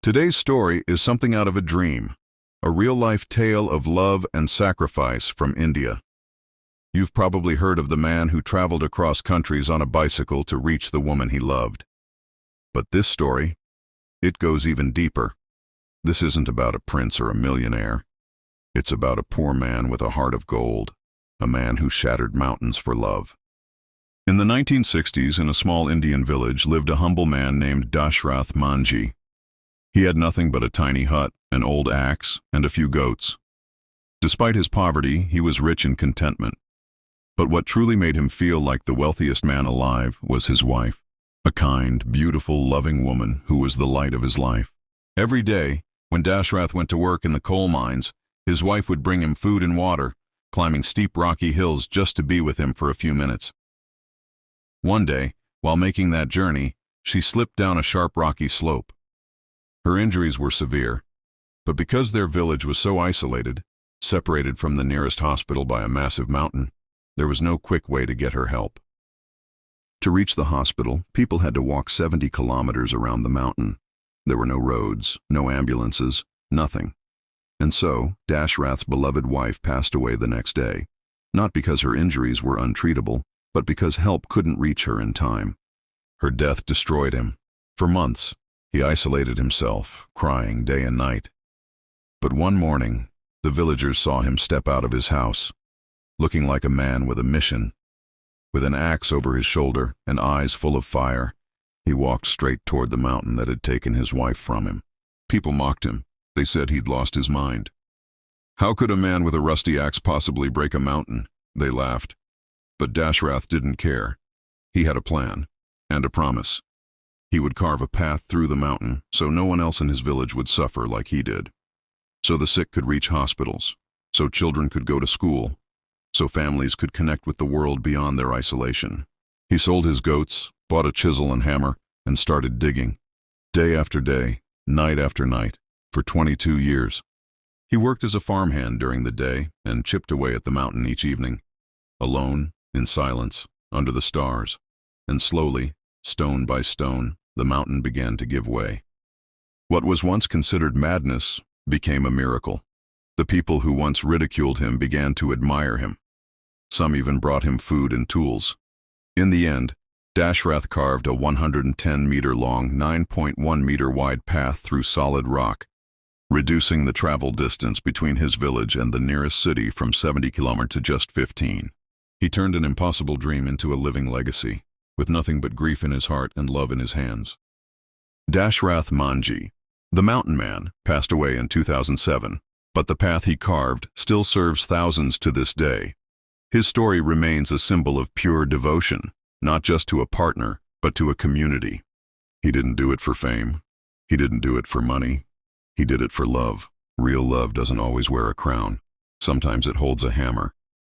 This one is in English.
Today's story is something out of a dream, a real-life tale of love and sacrifice from India. You've probably heard of the man who traveled across countries on a bicycle to reach the woman he loved. But this story, it goes even deeper. This isn't about a prince or a millionaire. It's about a poor man with a heart of gold, a man who shattered mountains for love. In the 1960s, in a small Indian village, lived a humble man named Dashrath Manji. He had nothing but a tiny hut, an old axe, and a few goats. Despite his poverty, he was rich in contentment. But what truly made him feel like the wealthiest man alive was his wife, a kind, beautiful, loving woman who was the light of his life. Every day, when Dashrath went to work in the coal mines, his wife would bring him food and water, climbing steep rocky hills just to be with him for a few minutes. One day, while making that journey, she slipped down a sharp rocky slope. Her injuries were severe, but because their village was so isolated, separated from the nearest hospital by a massive mountain, there was no quick way to get her help. To reach the hospital, people had to walk 70 kilometers around the mountain. There were no roads, no ambulances, nothing. And so, Dashrath's beloved wife passed away the next day, not because her injuries were untreatable, but because help couldn't reach her in time. Her death destroyed him. For months, he isolated himself, crying day and night. But one morning, the villagers saw him step out of his house, looking like a man with a mission. With an axe over his shoulder and eyes full of fire, he walked straight toward the mountain that had taken his wife from him. People mocked him. They said he'd lost his mind. How could a man with a rusty axe possibly break a mountain? They laughed. But Dashrath didn't care. He had a plan and a promise. He would carve a path through the mountain so no one else in his village would suffer like he did. So the sick could reach hospitals, so children could go to school, so families could connect with the world beyond their isolation. He sold his goats, bought a chisel and hammer, and started digging. Day after day, night after night, for 22 years. He worked as a farmhand during the day and chipped away at the mountain each evening, alone, in silence, under the stars. And slowly, stone by stone, the mountain began to give way. What was once considered madness became a miracle. The people who once ridiculed him began to admire him. Some even brought him food and tools. In the end, Dashrath carved a 110-meter-long, 9.1-meter-wide path through solid rock, reducing the travel distance between his village and the nearest city from 70 kilometers to just 15. He turned an impossible dream into a living legacy, with nothing but grief in his heart and love in his hands. Dashrath Manji, the mountain man, passed away in 2007, but the path he carved still serves thousands to this day. His story remains a symbol of pure devotion, not just to a partner, but to a community. He didn't do it for fame. He didn't do it for money. He did it for love. Real love doesn't always wear a crown. Sometimes it holds a hammer.